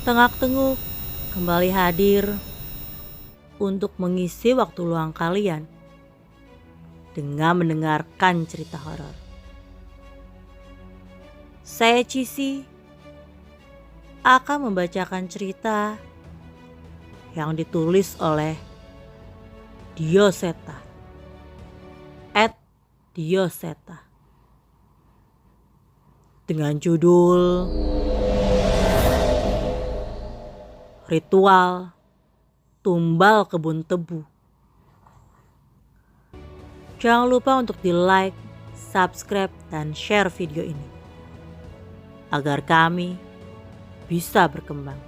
Tengak-tenguk kembali hadir untuk mengisi waktu luang kalian dengan mendengarkan cerita horor. Saya Cisi akan membacakan cerita yang ditulis oleh Dioseta @Dioseta dengan judul Ritual Tumbal Kebun Tebu. Jangan lupa untuk di like, subscribe, dan share video ini agar kami bisa berkembang.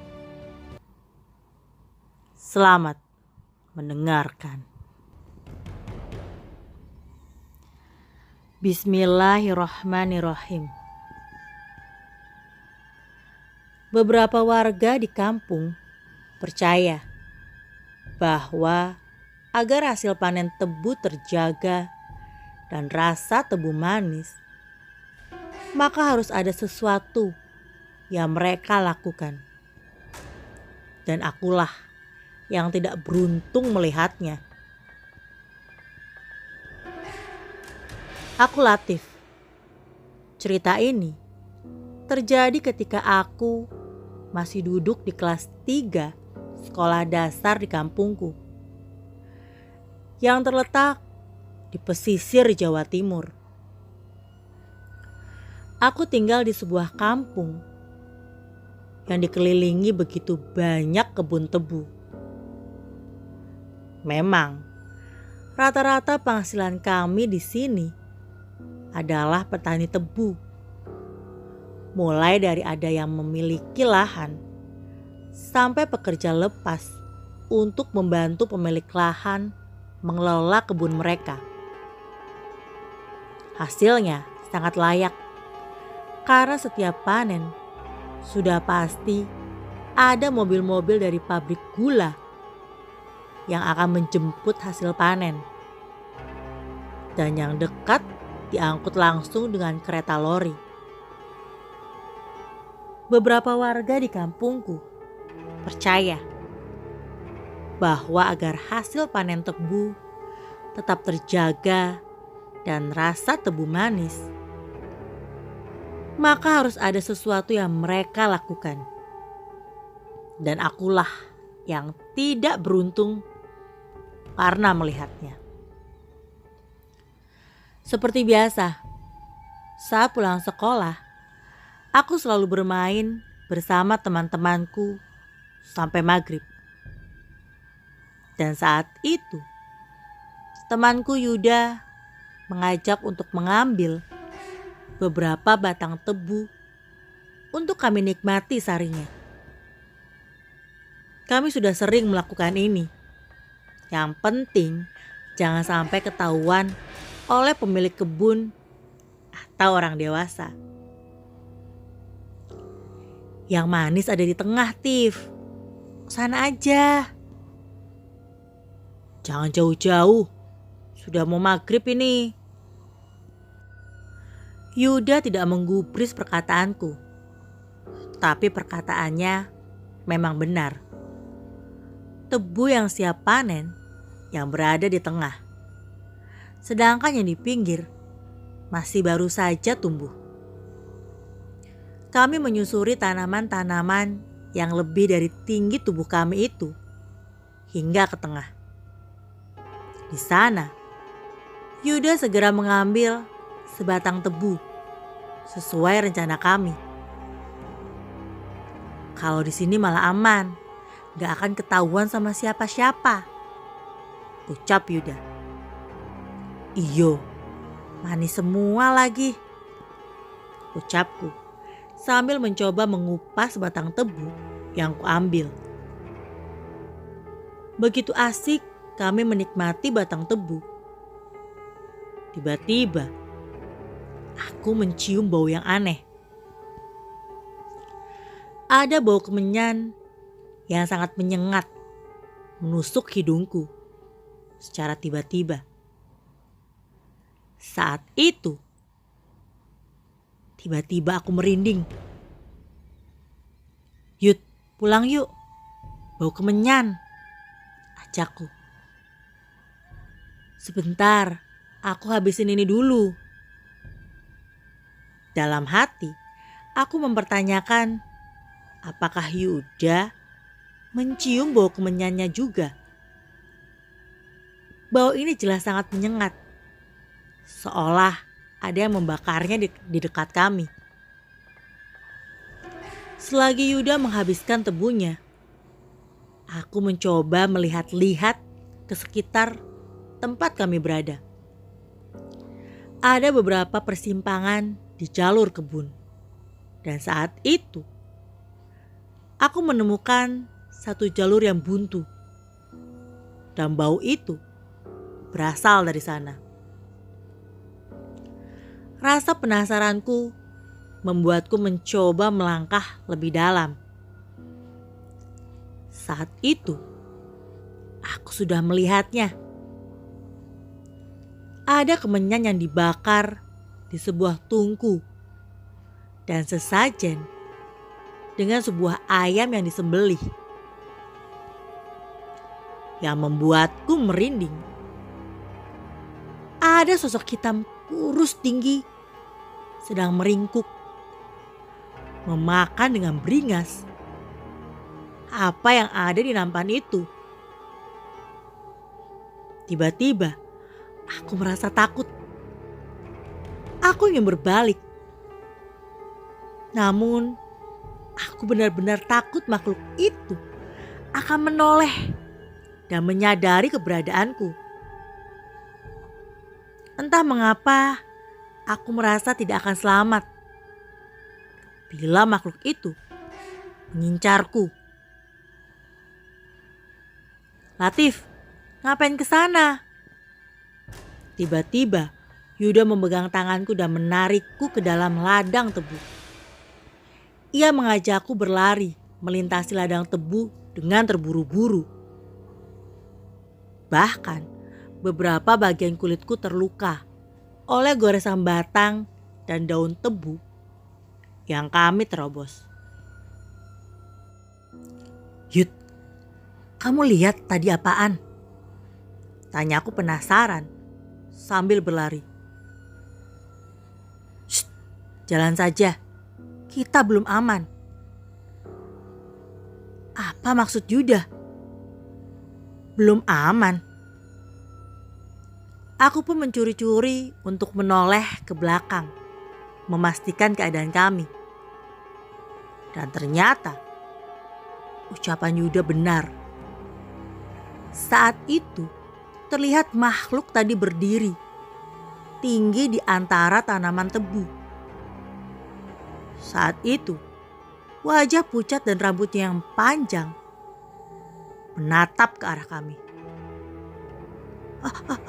Selamat mendengarkan. Bismillahirrahmanirrahim. Beberapa warga di kampung percaya bahwa agar hasil panen tebu terjaga dan rasa tebu manis, maka harus ada sesuatu yang mereka lakukan. Dan akulah yang tidak beruntung melihatnya. Aku Latif. Cerita ini terjadi ketika aku masih duduk di kelas 3 sekolah dasar di kampungku yang terletak di pesisir Jawa Timur. Aku tinggal di sebuah kampung yang dikelilingi begitu banyak kebun tebu. Memang, rata-rata penghasilan kami di sini adalah petani tebu. Mulai dari ada yang memiliki lahan sampai pekerja lepas untuk membantu pemilik lahan mengelola kebun mereka. Hasilnya sangat layak karena setiap panen sudah pasti ada mobil-mobil dari pabrik gula yang akan menjemput hasil panen. Dan yang dekat diangkut langsung dengan kereta lori. Beberapa warga di kampungku percaya bahwa agar hasil panen tebu tetap terjaga dan rasa tebu manis, maka harus ada sesuatu yang mereka lakukan. Dan akulah yang tidak beruntung karena melihatnya. Seperti biasa, saat pulang sekolah, aku selalu bermain bersama teman-temanku sampai maghrib. Dan saat itu, temanku Yuda mengajak untuk mengambil beberapa batang tebu untuk kami nikmati sarinya. Kami sudah sering melakukan ini. Yang penting jangan sampai ketahuan oleh pemilik kebun atau orang dewasa. Yang manis ada di tengah, Tif. Sana aja. Jangan jauh-jauh. Sudah mau maghrib ini. Yuda tidak menggubris perkataanku. Tapi perkataannya memang benar. Tebu yang siap panen yang berada di tengah. Sedangkan yang di pinggir masih baru saja tumbuh. Kami menyusuri tanaman-tanaman yang lebih dari tinggi tubuh kami itu hingga ke tengah. Di sana, Yuda segera mengambil sebatang tebu sesuai rencana kami. Kalau di sini malah aman, gak akan ketahuan sama siapa-siapa, ucap Yuda. Iyo, manis semua lagi, ucapku sambil mencoba mengupas batang tebu yang kuambil. Begitu asik kami menikmati batang tebu. Tiba-tiba, aku mencium bau yang aneh. Ada bau kemenyan yang sangat menyengat, menusuk hidungku secara tiba-tiba. Saat itu, tiba-tiba aku merinding. Yud, Pulang yuk, bau kemenyan, ajakku. Sebentar, aku habisin ini dulu. Dalam hati, aku mempertanyakan apakah Yuda mencium bau kemenyannya juga. Bau ini jelas sangat menyengat, seolah ada yang membakarnya di dekat kami. Selagi Yuda menghabiskan tebunya, aku mencoba melihat-lihat ke sekitar tempat kami berada. Ada beberapa persimpangan di jalur kebun. Dan saat itu, aku menemukan satu jalur yang buntu. Dan bau itu berasal dari sana. Rasa penasaranku membuatku mencoba melangkah lebih dalam. Saat itu, aku sudah melihatnya. Ada kemenyan yang dibakar di sebuah tungku dan sesajen dengan sebuah ayam yang disembelih, yang membuatku merinding. Ada sosok hitam kurus tinggi sedang meringkuk, memakan dengan beringas apa yang ada di nampan itu. Tiba-tiba, aku merasa takut. Aku ingin berbalik. Namun, aku benar-benar takut makhluk itu akan menoleh dan menyadari keberadaanku. Entah mengapa, aku merasa tidak akan selamat bila makhluk itu mengincarku. Latif, ngapain ke sana? Tiba-tiba Yuda memegang tanganku dan menarikku ke dalam ladang tebu. Ia mengajakku berlari melintasi ladang tebu dengan terburu-buru. Bahkan beberapa bagian kulitku terluka oleh goresan batang dan daun tebu yang kami terobos. Yud, kamu lihat tadi apaan? Tanyaku penasaran sambil berlari. Shh, jalan saja, kita belum aman. Apa maksud Yuda? Belum aman? Aku pun mencuri-curi untuk menoleh ke belakang, memastikan keadaan kami. Dan ternyata ucapan Yuda benar. Saat itu terlihat makhluk tadi berdiri tinggi di antara tanaman tebu. Saat itu wajah pucat dan rambutnya yang panjang menatap ke arah kami.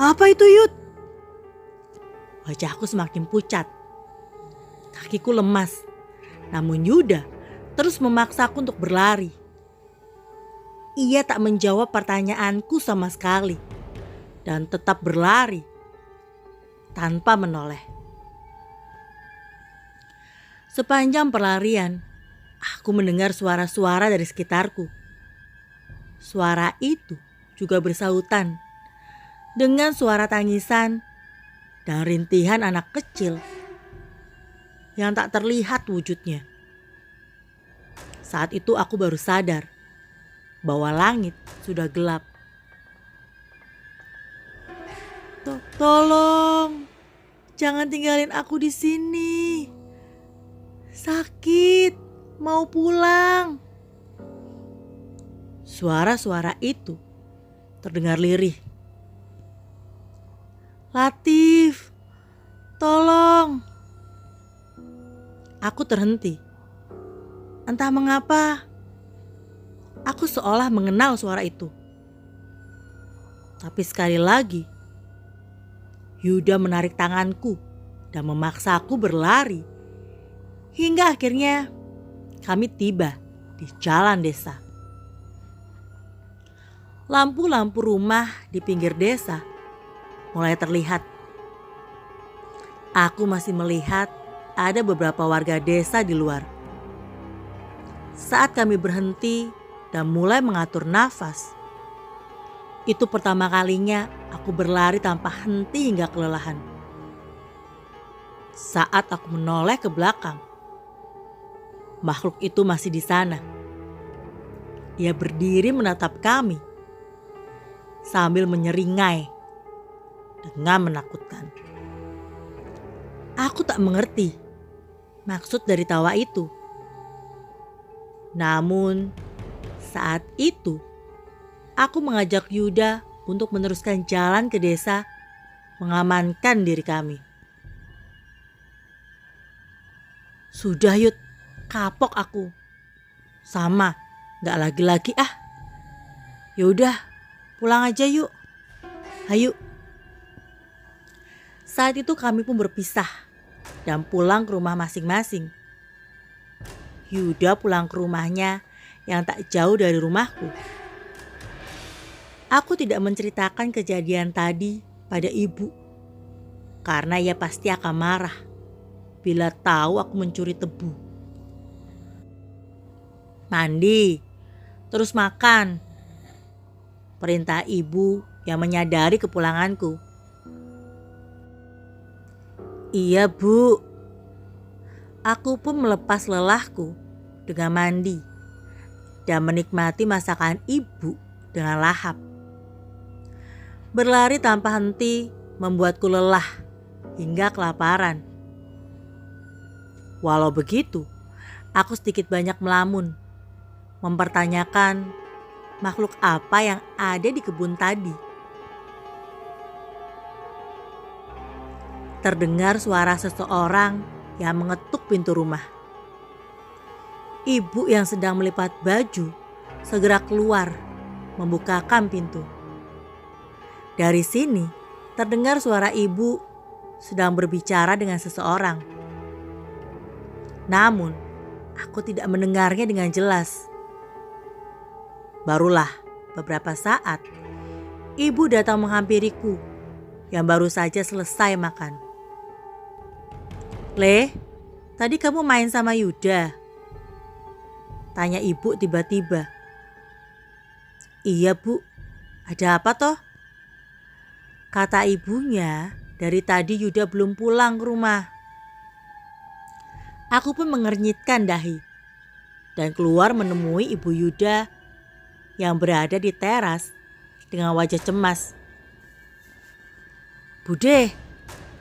Apa itu, Yud? Wajahku semakin pucat. Kakiku lemas. Namun Yuda terus memaksaku untuk berlari. Ia tak menjawab pertanyaanku sama sekali dan tetap berlari tanpa menoleh. Sepanjang perlarian, aku mendengar suara-suara dari sekitarku. Suara itu juga bersautan dengan suara tangisan dan rintihan anak kecil yang tak terlihat wujudnya. Saat itu aku baru sadar bahwa langit sudah gelap. Tolong, jangan tinggalin aku di sini. Sakit, mau pulang. Suara-suara itu terdengar lirih. Latif, tolong. Aku terhenti. Entah mengapa, aku seolah mengenal suara itu. Tapi sekali lagi, Yuda menarik tanganku dan memaksaku berlari. Hingga akhirnya kami tiba di jalan desa. Lampu-lampu rumah di pinggir desa mulai terlihat. Aku masih melihat ada beberapa warga desa di luar. Saat kami berhenti dan mulai mengatur nafas, itu pertama kalinya aku berlari tanpa henti hingga kelelahan. Saat aku menoleh ke belakang, makhluk itu masih di sana. Ia berdiri menatap kami sambil menyeringai dengan menakutkan. Aku tak mengerti maksud dari tawa itu. Namun saat itu aku mengajak Yuda untuk meneruskan jalan ke desa mengamankan diri kami. Sudah Yud, kapok aku. Sama, gak lagi-lagi ah. Yaudah, pulang aja yuk. Hayu. Saat itu kami pun berpisah dan pulang ke rumah masing-masing. Yuda pulang ke rumahnya yang tak jauh dari rumahku. Aku tidak menceritakan kejadian tadi pada ibu, karena ia pasti akan marah bila tahu aku mencuri tebu. Mandi, terus makan, perintah ibu yang menyadari kepulanganku. Iya bu. Aku pun melepas lelahku dengan mandi dan menikmati masakan ibu dengan lahap. Berlari tanpa henti membuatku lelah hingga kelaparan. Walau begitu, aku sedikit banyak melamun, mempertanyakan makhluk apa yang ada di kebun tadi. Terdengar suara seseorang yang mengetuk pintu rumah. Ibu yang sedang melipat baju segera keluar membukakan pintu. Dari sini terdengar suara ibu sedang berbicara dengan seseorang. Namun aku tidak mendengarnya dengan jelas. Barulah beberapa saat ibu datang menghampiriku yang baru saja selesai makan. Le, tadi kamu main sama Yuda? Tanya ibu tiba-tiba. Iya bu, ada apa toh? Kata ibunya, dari tadi Yuda belum pulang ke rumah. Aku pun mengernyitkan dahi dan keluar menemui ibu Yuda yang berada di teras dengan wajah cemas. Bude,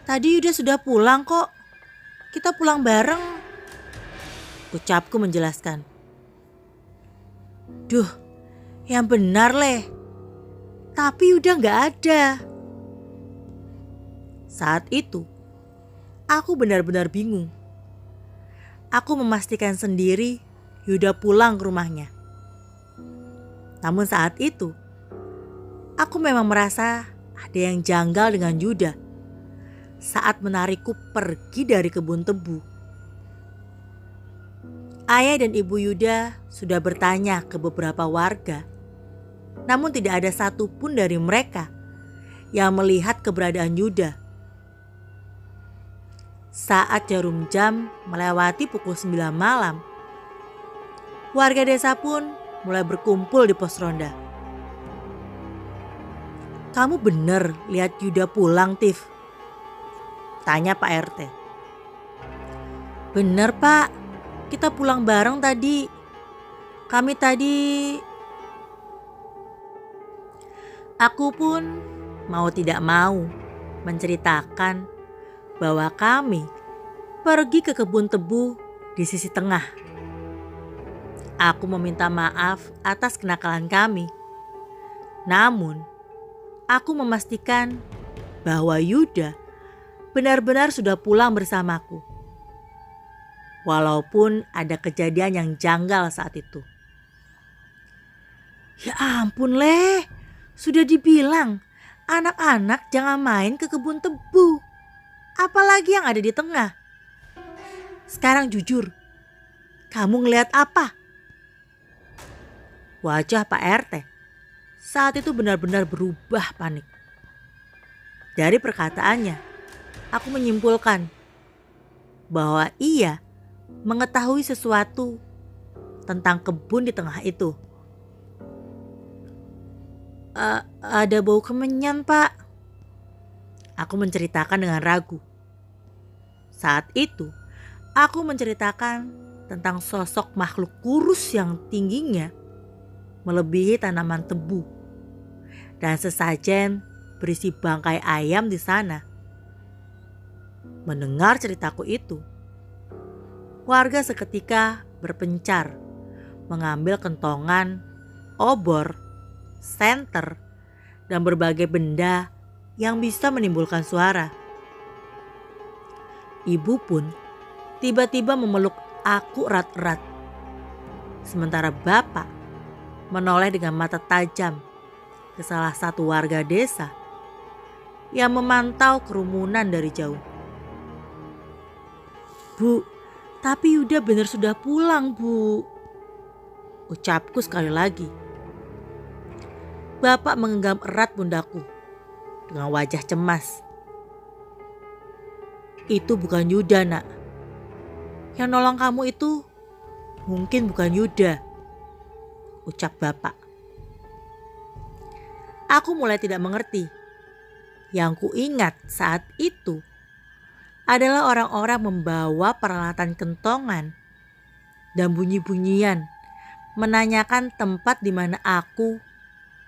tadi Yuda sudah pulang kok. Kita pulang bareng, ucapku menjelaskan. Duh, yang benar Le. Tapi udah gak ada. Saat itu, aku benar-benar bingung. Aku memastikan sendiri Yuda pulang ke rumahnya. Namun saat itu, aku memang merasa ada yang janggal dengan Yuda saat menarikku pergi dari kebun tebu. Ayah dan ibu Yuda sudah bertanya ke beberapa warga, namun tidak ada satupun dari mereka yang melihat keberadaan Yuda. Saat jarum jam melewati pukul 9 malam, warga desa pun mulai berkumpul di pos ronda. Kamu bener lihat Yuda pulang, Tif? Tanya Pak RT. Bener Pak, kita pulang bareng tadi. Aku pun mau tidak mau menceritakan bahwa kami pergi ke kebun tebu di sisi tengah. Aku meminta maaf atas kenakalan kami. Namun, aku memastikan bahwa Yuda benar-benar sudah pulang bersamaku. Walaupun ada kejadian yang janggal saat itu. Ya ampun Le, sudah dibilang anak-anak jangan main ke kebun tebu. Apalagi yang ada di tengah. Sekarang jujur, kamu ngelihat apa? Wajah Pak RT saat itu benar-benar berubah panik. Dari perkataannya, aku menyimpulkan bahwa ia mengetahui sesuatu tentang kebun di tengah itu. Ada bau kemenyan, Pak. Aku menceritakan dengan ragu. Saat itu, aku menceritakan tentang sosok makhluk kurus yang tingginya melebihi tanaman tebu dan sesajen berisi bangkai ayam di sana. Mendengar ceritaku itu, warga seketika berpencar mengambil kentongan, obor, senter, dan berbagai benda yang bisa menimbulkan suara. Ibu pun tiba-tiba memeluk aku erat-erat. Sementara bapak menoleh dengan mata tajam ke salah satu warga desa yang memantau kerumunan dari jauh. "Bu, tapi Yuda benar sudah pulang, Bu," ucapku sekali lagi. Bapak menggenggam erat pundakku dengan wajah cemas. "Itu bukan Yuda, Nak. Yang nolong kamu itu mungkin bukan Yuda," ucap bapak. Aku mulai tidak mengerti. Yang kuingat saat itu adalah orang-orang membawa peralatan kentongan dan bunyi-bunyian menanyakan tempat di mana aku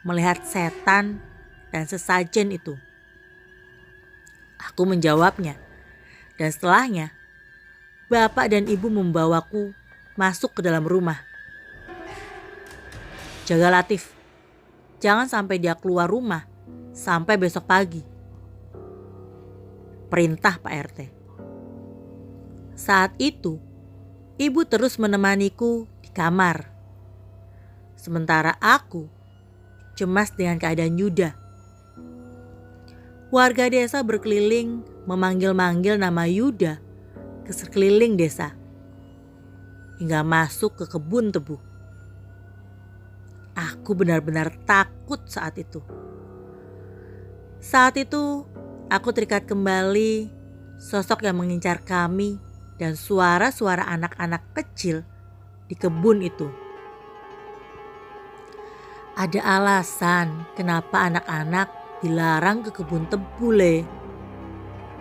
melihat setan dan sesajen itu. Aku menjawabnya, dan setelahnya bapak dan ibu membawaku masuk ke dalam rumah. "Jaga Latif, jangan sampai dia keluar rumah sampai besok pagi," perintah Pak RT. Saat itu, ibu terus menemaniku di kamar. Sementara aku cemas dengan keadaan Yuda. Warga desa berkeliling memanggil-manggil nama Yuda ke sekeliling desa hingga masuk ke kebun tebu. Aku benar-benar takut saat itu. Saat itu aku terikat kembali sosok yang mengincar kami dan suara-suara anak-anak kecil di kebun itu. Ada alasan kenapa anak-anak dilarang ke kebun tebu, Le.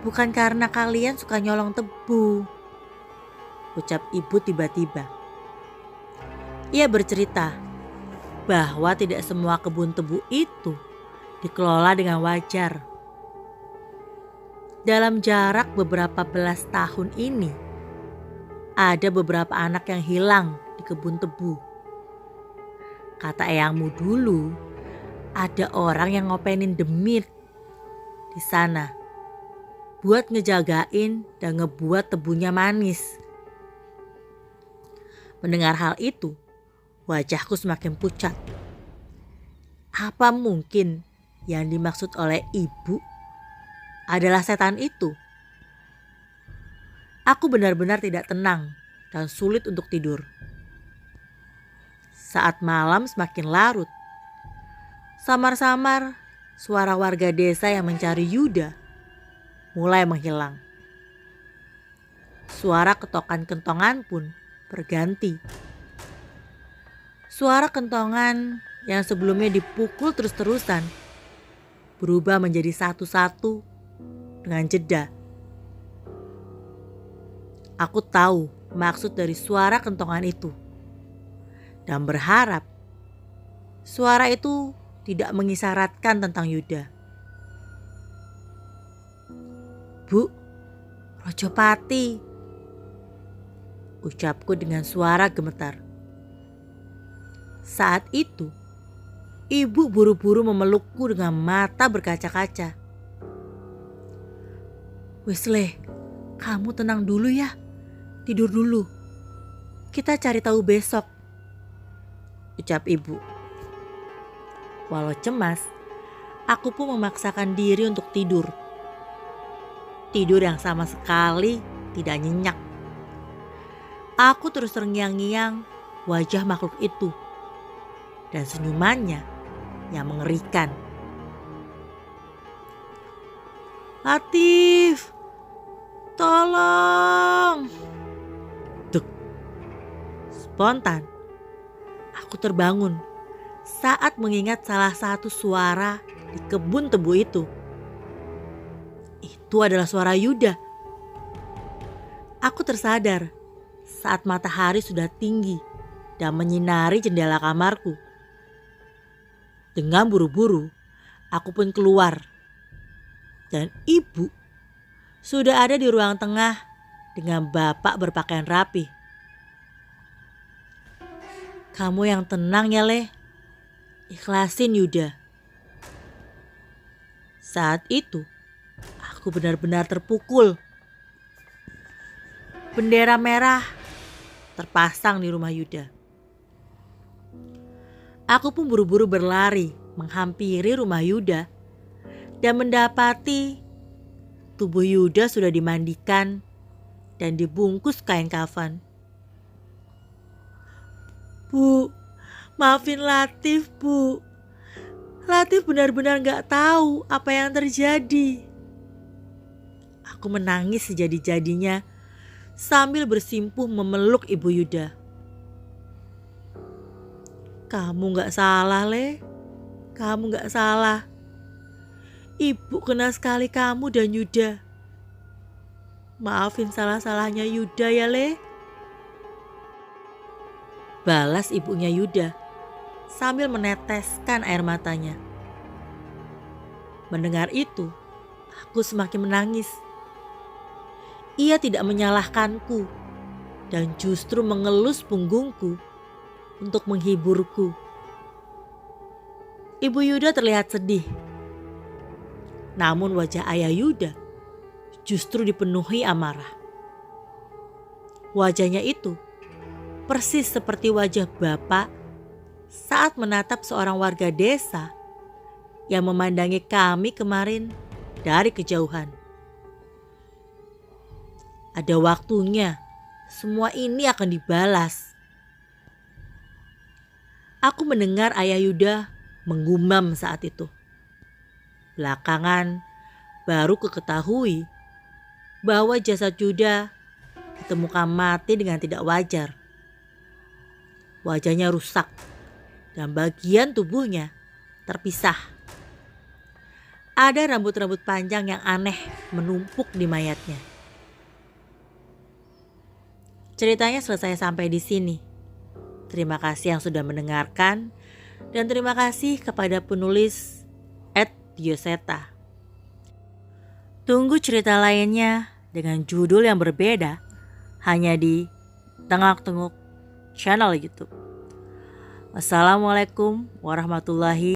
Bukan karena kalian suka nyolong tebu, ucap ibu tiba-tiba. Ia bercerita bahwa tidak semua kebun tebu itu dikelola dengan wajar. Dalam jarak beberapa belas tahun ini, ada beberapa anak yang hilang di kebun tebu. Kata eyangmu dulu, ada orang yang ngopenin demit di sana buat ngejagain dan ngebuat tebunya manis. Mendengar hal itu, wajahku semakin pucat. Apa mungkin yang dimaksud oleh ibu adalah setan itu? Aku benar-benar tidak tenang dan sulit untuk tidur. Saat malam semakin larut, samar-samar suara warga desa yang mencari Yuda mulai menghilang. Suara ketokan kentongan pun berganti. Suara kentongan yang sebelumnya dipukul terus-terusan berubah menjadi satu-satu dengan jeda. Aku tahu maksud dari suara kentongan itu dan berharap suara itu tidak mengisyaratkan tentang Yuda. "Bu, Rojopati," ucapku dengan suara gemetar. Saat itu, ibu buru-buru memelukku dengan mata berkaca-kaca. "Wes Le, kamu tenang dulu ya. Tidur dulu. Kita cari tahu besok," ucap ibu. Walau cemas, aku pun memaksakan diri untuk tidur. Tidur yang sama sekali tidak nyenyak. Aku terus terngiang-ngiang wajah makhluk itu dan senyumannya yang mengerikan. "Latif, tolong!" Duk. Spontan Aku terbangun saat mengingat salah satu suara di kebun tebu itu. Itu adalah suara Yuda. Aku tersadar saat matahari sudah tinggi dan menyinari jendela kamarku. Dengan buru-buru, aku pun keluar. Dan ibu sudah ada di ruang tengah dengan bapak berpakaian rapi. Kamu yang tenang ya, Le. Ikhlasin Yuda. Saat itu, aku benar-benar terpukul. Bendera merah terpasang di rumah Yuda. Aku pun buru-buru berlari menghampiri rumah Yuda dan mendapati tubuh Yuda sudah dimandikan dan dibungkus kain kafan. Bu, maafin Latif, Bu. Latif benar-benar gak tahu apa yang terjadi. Aku menangis sejadi-jadinya sambil bersimpuh memeluk Ibu Yuda. Kamu gak salah, Le. Kamu gak salah. Ibu kenal sekali kamu dan Yuda. Maafin salah-salahnya Yuda ya, Le. Balas ibunya Yuda sambil meneteskan air matanya. Mendengar itu, aku semakin menangis. Ia tidak menyalahkanku dan justru mengelus punggungku untuk menghiburku. Ibu Yuda terlihat sedih. Namun wajah ayah Yuda justru dipenuhi amarah. Wajahnya itu persis seperti wajah bapak saat menatap seorang warga desa yang memandangi kami kemarin dari kejauhan. Ada waktunya semua ini akan dibalas. Aku mendengar ayah Yuda menggumam saat itu. Belakangan baru kuketahui bahwa jasad Yuda ditemukan mati dengan tidak wajar. Wajahnya rusak dan bagian tubuhnya terpisah. Ada rambut-rambut panjang yang aneh menumpuk di mayatnya. Ceritanya selesai sampai di sini. Terima kasih yang sudah mendengarkan dan terima kasih kepada penulis @dioseta. Tunggu cerita lainnya dengan judul yang berbeda hanya di Tengok-Tengok channel YouTube. Wassalamualaikum warahmatullahi